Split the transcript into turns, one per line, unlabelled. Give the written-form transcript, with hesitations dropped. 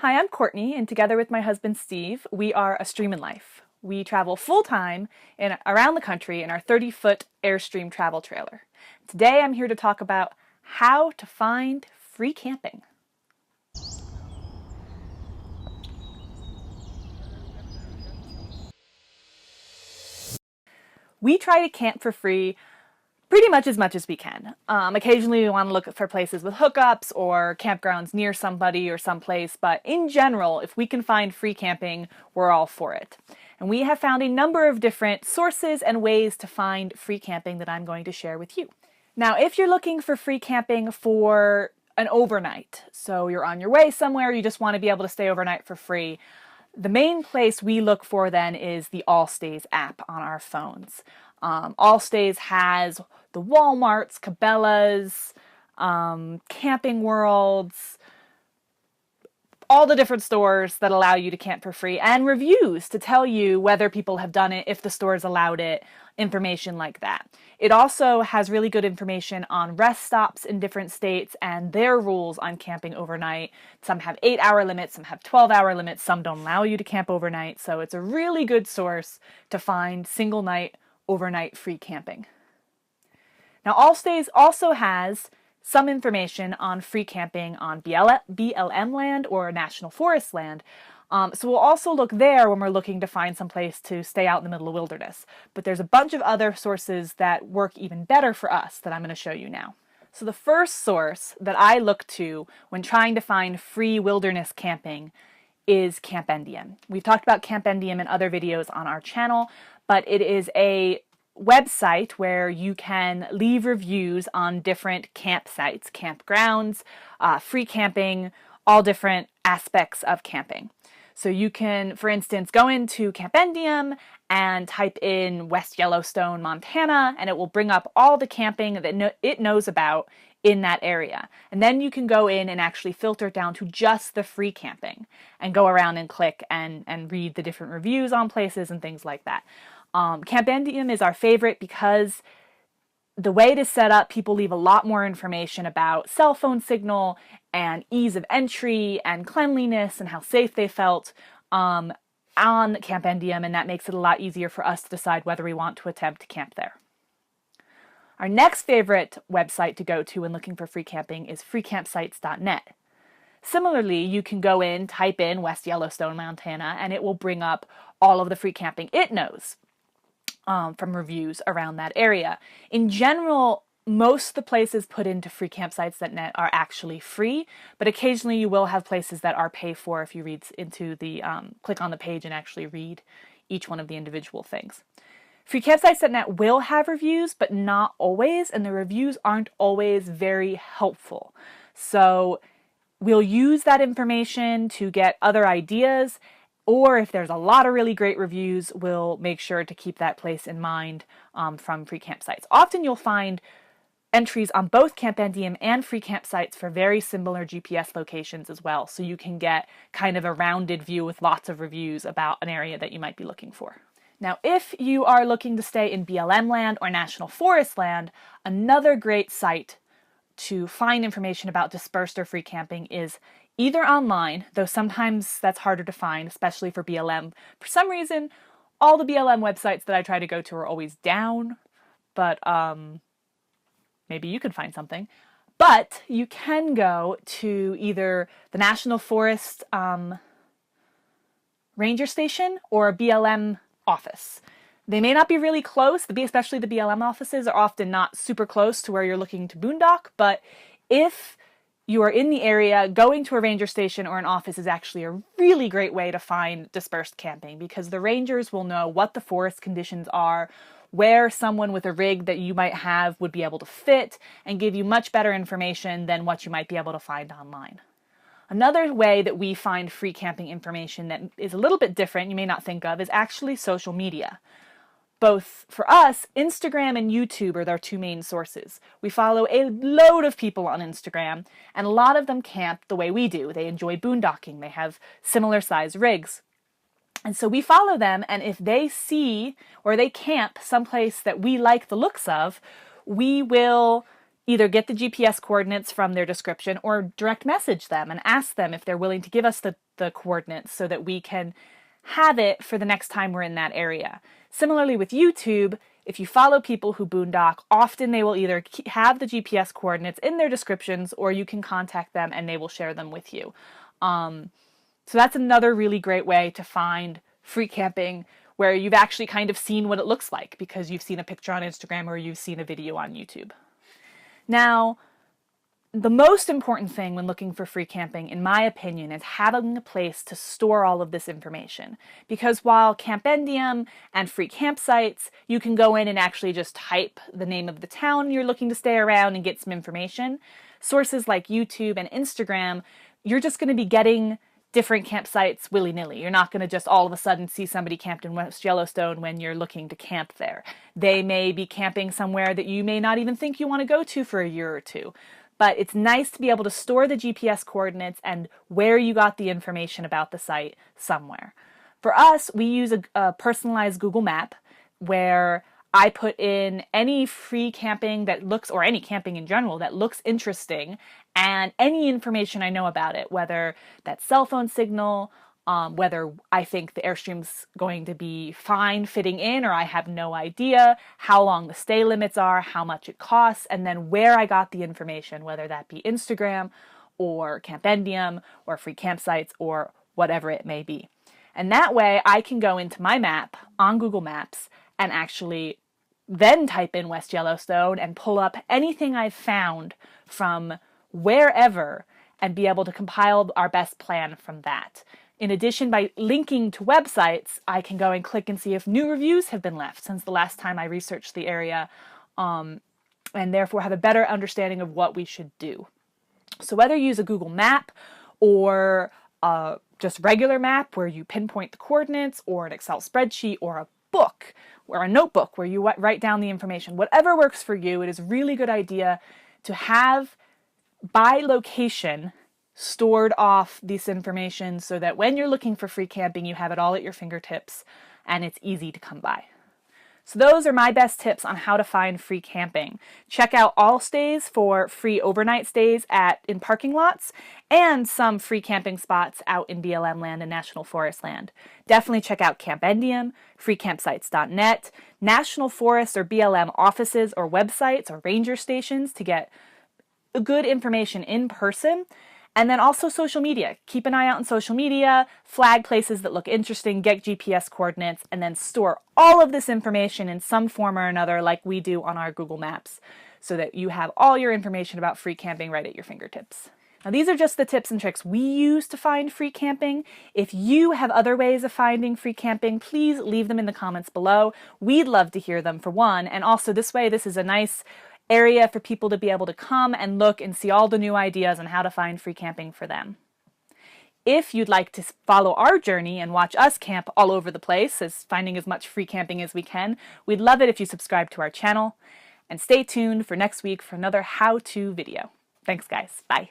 Hi, I'm Courtney, and together with my husband Steve, we are a Stream in Life. We travel full-time around the country in our 30-foot Airstream travel trailer. Today I'm here to talk about how to find free camping. We try to camp for free pretty much as we can. Occasionally we want to look for places with hookups or campgrounds near somebody or someplace, but in general, if we can find free camping, we're all for it. And we have found a number of different sources and ways to find free camping that I'm going to share with you. Now, if you're looking for free camping for an overnight, so you're on your way somewhere, you just want to be able to stay overnight for free, the main place we look for then is the AllStays app on our phones. AllStays has the Walmarts, Cabelas, Camping Worlds, all the different stores that allow you to camp for free, and reviews to tell you whether people have done it, if the stores allowed it, information like that. It also has really good information on rest stops in different states and their rules on camping overnight. Some have 8-hour limits, some have 12-hour limits, some don't allow you to camp overnight, so it's a really good source to find single night, overnight free camping. Now, AllStays also has some information on free camping on BLM land or National Forest land. So we'll also look there when we're looking to find some place to stay out in the middle of wilderness. But there's a bunch of other sources that work even better for us that I'm going to show you now. So the first source that I look to when trying to find free wilderness camping is Campendian. We've talked about Campendian in other videos on our channel, but it is a website where you can leave reviews on different campsites, campgrounds, free camping, all different aspects of camping. So you can, for instance, go into Campendian and type in West Yellowstone, Montana, and it will bring up all the camping that it knows about in that area. And then you can go in and actually filter it down to just the free camping and go around and click and read the different reviews on places and things like that. Campendian is our favorite because the way it is set up, people leave a lot more information about cell phone signal and ease of entry and cleanliness and how safe they felt on Campendian, and that makes it a lot easier for us to decide whether we want to attempt to camp there. Our next favorite website to go to when looking for free camping is campsitesnet. Similarly, you can go in, type in West Yellowstone, Montana, and it will bring up all of the free camping it knows from reviews around that area. In general, most of the places put into campsitesnet are actually free, but occasionally you will have places that are pay for if you read into the, click on the page and actually read each one of the individual things. Campsitesnet will have reviews, but not always, and the reviews aren't always very helpful. So we'll use that information to get other ideas, or if there's a lot of really great reviews, we'll make sure to keep that place in mind from free campsites. Often you'll find entries on both Campendian and free campsites for very similar GPS locations as well, so you can get kind of a rounded view with lots of reviews about an area that you might be looking for. Now, if you are looking to stay in BLM land or National Forest land, another great site to find information about dispersed or free camping is either online, though sometimes that's harder to find, especially for BLM. For some reason, all the BLM websites that I try to go to are always down, but maybe you can find something. But you can go to either the National Forest Ranger Station or a BLM office. They may not be really close, especially the BLM offices are often not super close to where you're looking to boondock, but if you are in the area, going to a ranger station or an office is actually a really great way to find dispersed camping because the rangers will know what the forest conditions are, where someone with a rig that you might have would be able to fit, and give you much better information than what you might be able to find online. Another way that we find free camping information that is a little bit different, you may not think of, is actually social media. Both for us, Instagram and YouTube are our two main sources. We follow a load of people on Instagram, and a lot of them camp the way we do. They enjoy boondocking. They have similar size rigs. And so we follow them, and if they see or they camp someplace that we like the looks of, we will either get the GPS coordinates from their description or direct message them and ask them if they're willing to give us the coordinates so that we can have it for the next time we're in that area. Similarly with YouTube, if you follow people who boondock, often they will either have the GPS coordinates in their descriptions or you can contact them and they will share them with you. So that's another really great way to find free camping where you've actually kind of seen what it looks like because you've seen a picture on Instagram or you've seen a video on YouTube. Now, the most important thing when looking for free camping, in my opinion, is having a place to store all of this information. Because while Campendian and free campsites, you can go in and actually just type the name of the town you're looking to stay around and get some information, sources like YouTube and Instagram, you're just going to be getting different campsites willy-nilly. You're not going to just all of a sudden see somebody camped in West Yellowstone when you're looking to camp there. They may be camping somewhere that you may not even think you want to go to for a year or two. But it's nice to be able to store the GPS coordinates and where you got the information about the site somewhere. For us, we use a personalized Google map where I put in any free camping that looks, or any camping in general that looks interesting, and any information I know about it, whether that's cell phone signal, whether I think the Airstream's going to be fine fitting in or I have no idea, how long the stay limits are, how much it costs, and then where I got the information, whether that be Instagram or Campendian or free campsites or whatever it may be. And that way I can go into my map on Google Maps and actually then type in West Yellowstone and pull up anything I've found from wherever and be able to compile our best plan from that. In addition, by linking to websites, I can go and click and see if new reviews have been left since the last time I researched the area, and therefore have a better understanding of what we should do. So whether you use a Google map or just regular map where you pinpoint the coordinates, or an Excel spreadsheet, or a book or a notebook where you write down the information, whatever works for you, it is a really good idea to have by location stored off this information so that when you're looking for free camping, you have it all at your fingertips and it's easy to come by. So those are my best tips on how to find free camping. Check out AllStays for free overnight stays in parking lots and some free camping spots out in BLM land and National Forest land. Definitely check out Campendian, freecampsitesnet, National Forest or BLM offices or websites or ranger stations to get good information in person. And then also social media. Keep an eye out on social media, flag places that look interesting, get GPS coordinates, and then store all of this information in some form or another like we do on our Google Maps so that you have all your information about free camping right at your fingertips. Now these are just the tips and tricks we use to find free camping. If you have other ways of finding free camping, please leave them in the comments below. We'd love to hear them for one, and also this way this is a nice area for people to be able to come and look and see all the new ideas on how to find free camping for them. If you'd like to follow our journey and watch us camp all over the place, finding as much free camping as we can, we'd love it if you subscribe to our channel. And stay tuned for next week for another how-to video. Thanks guys, bye.